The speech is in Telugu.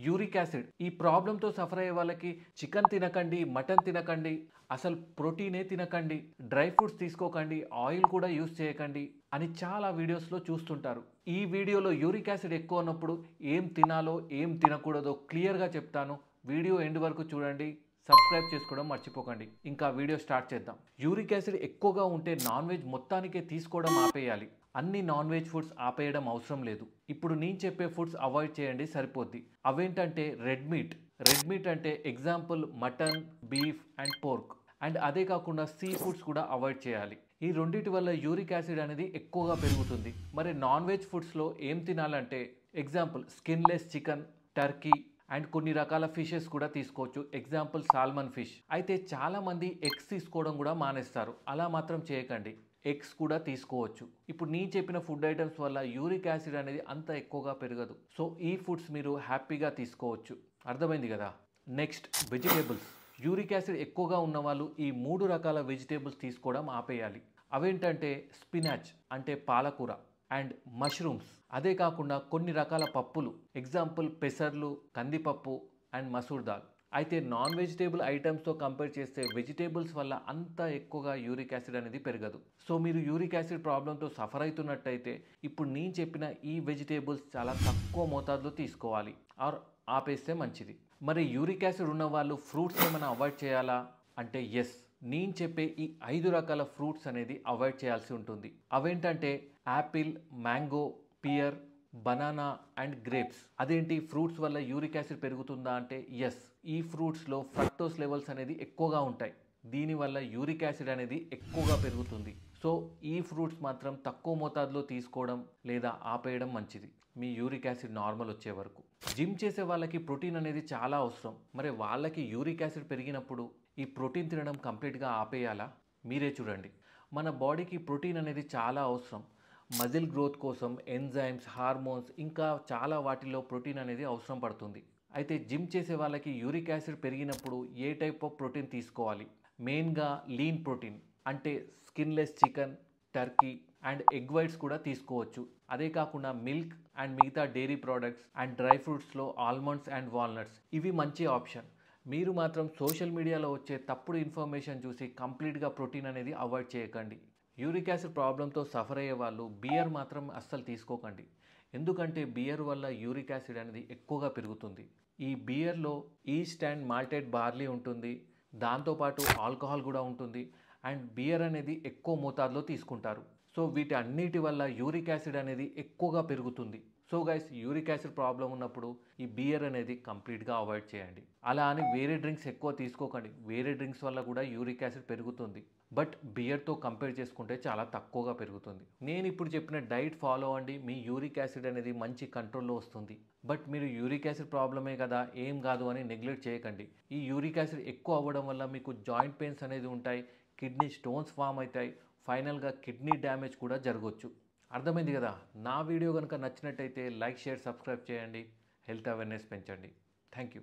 Uric acid. ఈ ప్రాబ్లంతో సఫర్ అయ్యే వాళ్ళకి చికెన్ తినకండి, మటన్ తినకండి, అసలు ప్రోటీనే తినకండి, డ్రై ఫ్రూట్స్ తీసుకోకండి, ఆయిల్ కూడా యూస్ చేయకండి అని చాలా వీడియోస్లో చూస్తుంటారు. ఈ వీడియోలో యూరిక్ యాసిడ్ ఎక్కువ ఉన్నప్పుడు ఏం తినాలో ఏం తినకూడదో క్లియర్గా చెప్తాను. వీడియో ఎండ్ వరకు చూడండి. సబ్స్క్రైబ్ చేసుకోవడం మర్చిపోకండి. ఇంకా వీడియో స్టార్ట్ చేద్దాం. యూరిక్ యాసిడ్ ఎక్కువగా ఉంటే నాన్ వెజ్ మొత్తానికే తీసుకోవడం ఆపేయాలి. అన్ని నాన్ వెజ్ ఫుడ్స్ ఆపేయడం అవసరం లేదు. ఇప్పుడు నేను చెప్పే ఫుడ్స్ అవాయిడ్ చేయండి సరిపోద్ది. అవేంటంటే రెడ్ మీట్. రెడ్ మీట్ అంటే example mutton, beef and pork. And అదే కాకుండా సీ ఫుడ్స్ కూడా అవాయిడ్ చేయాలి. ఈ రెండింటి వల్ల యూరిక్ యాసిడ్ అనేది ఎక్కువగా పెరుగుతుంది. మరి నాన్ వెజ్ ఫుడ్స్లో ఏం తినాలంటే example skinless chicken, turkey and కొన్ని రకాల ఫిషెస్ కూడా తీసుకోవచ్చు. Example salmon fish. అయితే చాలామంది ఎగ్స్ తీసుకోవడం కూడా మానేస్తారు. అలా మాత్రం చేయకండి. ఎగ్స్ కూడా తీసుకోవచ్చు. ఇప్పుడు నేను చెప్పిన ఫుడ్ ఐటమ్స్ వల్ల యూరిక్ యాసిడ్ అనేది అంత ఎక్కువగా పెరగదు. సో ఈ ఫుడ్స్ మీరు హ్యాపీగా తీసుకోవచ్చు. అర్థమైంది కదా. Next vegetables. యూరిక్ యాసిడ్ ఎక్కువగా ఉన్న వాళ్ళు ఈ 3 రకాల వెజిటేబుల్స్ తీసుకోవడం ఆపేయాలి. అవేంటంటే స్పినాచ్ అంటే పాలకూర అండ్ మష్రూమ్స్. అదే కాకుండా కొన్ని రకాల పప్పులు. ఎగ్జాంపుల్ పెసర్లు, కందిపప్పు అండ్ మసూర్ దాల్. అయితే నాన్ వెజిటేబుల్ ఐటమ్స్తో కంపేర్ చేస్తే వెజిటేబుల్స్ వల్ల అంత ఎక్కువగా యూరిక్ యాసిడ్ అనేది పెరగదు. సో మీరు యూరిక్ యాసిడ్ ప్రాబ్లంతో సఫర్ అవుతున్నట్టయితే ఇప్పుడు నేను చెప్పిన ఈ వెజిటేబుల్స్ చాలా తక్కువ మోతాదులో తీసుకోవాలి ఆర్ ఆపేస్తే మంచిది. మరి యూరిక్ యాసిడ్ ఉన్న వాళ్ళు ఫ్రూట్స్ ఏమైనా అవాయిడ్ చేయాలా అంటే ఎస్. నేను చెప్పే ఈ 5 రకాల ఫ్రూట్స్ అనేది అవాయిడ్ చేయాల్సి ఉంటుంది. అవేంటంటే apple, mango, pear, banana and grapes. అదేంటి ఫ్రూట్స్ వల్ల యూరిక్ యాసిడ్ పెరుగుతుందా అంటే ఎస్. ఈ ఫ్రూట్స్లో ఫ్రక్టోస్ లెవెల్స్ అనేది ఎక్కువగా ఉంటాయి. దీనివల్ల యూరిక్ యాసిడ్ అనేది ఎక్కువగా పెరుగుతుంది. సో ఈ ఫ్రూట్స్ మాత్రం తక్కువ మోతాదులో తీసుకోవడం లేదా ఆపేయడం మంచిది మీ యూరిక్ యాసిడ్ నార్మల్ వచ్చే వరకు. జిమ్ చేసే వాళ్ళకి ప్రోటీన్ అనేది చాలా అవసరం. మరి వాళ్ళకి యూరిక్ యాసిడ్ పెరిగినప్పుడు ఈ ప్రోటీన్ తినడం కంప్లీట్గా ఆపేయాలా? మీరే చూడండి. మన బాడీకి ప్రోటీన్ అనేది చాలా అవసరం. మజిల్ గ్రోత్ కోసం ఎంజైమ్స్, హార్మోన్స్ ఇంకా చాలా వాటిల్లో ప్రోటీన్ అనేది అవసరం పడుతుంది. అయితే జిమ్ చేసే వాళ్ళకి యూరిక్ యాసిడ్ పెరిగినప్పుడు ఏ టైప్ ఆఫ్ ప్రోటీన్ తీసుకోవాలి? మెయిన్గా లీన్ ప్రోటీన్ అంటే skinless chicken, turkey and egg whites కూడా తీసుకోవచ్చు. అదే కాకుండా మిల్క్ అండ్ మిగతా డైరీ ప్రోడక్ట్స్ అండ్ డ్రై ఫ్రూట్స్లో ఆల్మండ్స్ అండ్ వాల్నట్స్ ఇవి మంచి ఆప్షన్. మీరు మాత్రం సోషల్ మీడియాలో వచ్చే తప్పుడు ఇన్ఫర్మేషన్ చూసి కంప్లీట్గా ప్రోటీన్ అనేది అవాయిడ్ చేయకండి. యూరిక్ యాసిడ్ ప్రాబ్లంతో సఫర్ అయ్యే వాళ్ళు బియర్ మాత్రం అస్సలు తీసుకోకండి. ఎందుకంటే బియర్ వల్ల యూరిక్ యాసిడ్ అనేది ఎక్కువగా పెరుగుతుంది. ఈ బియర్లో ఈస్ట్ అండ్ మాల్టెడ్ బార్లీ ఉంటుంది. దాంతోపాటు ఆల్కహాల్ కూడా ఉంటుంది. అండ్ బియర్ అనేది ఎక్కువ మోతాదులో తీసుకుంటారు. సో వీటి అన్నిటి వల్ల యూరిక్ యాసిడ్ అనేది ఎక్కువగా పెరుగుతుంది. So guys, uric acid problem ఉన్నప్పుడు ఈ బియర్ అనేది కంప్లీట్గా అవాయిడ్ చేయండి. అలా అని వేరే డ్రింక్స్ ఎక్కువ తీసుకోకండి. వేరే డ్రింక్స్ వల్ల కూడా యూరిక్ యాసిడ్ పెరుగుతుంది. బట్ బియర్తో కంపేర్ చేసుకుంటే చాలా తక్కువగా పెరుగుతుంది. నేను ఇప్పుడు చెప్పిన డైట్ ఫాలో అవ్వండి. మీ యూరిక్ యాసిడ్ అనేది మంచి కంట్రోల్లో వస్తుంది. బట్ మీరు యూరిక్ యాసిడ్ ప్రాబ్లమే కదా ఏం కాదు అని నెగ్లెక్ట్ చేయకండి. ఈ యూరిక్ యాసిడ్ ఎక్కువ అవ్వడం వల్ల మీకు జాయింట్ పెయిన్స్ అనేది ఉంటాయి, కిడ్నీ స్టోన్స్ ఫామ్ అవుతాయి, ఫైనల్గా కిడ్నీ డ్యామేజ్ కూడా జరగవచ్చు. అర్థమైంది కదా. నా వీడియో కనుక నచ్చినట్టయితే లైక్, షేర్, సబ్స్క్రైబ్ చేయండి. హెల్త్ అవేర్నెస్ పెంచండి. Thank you.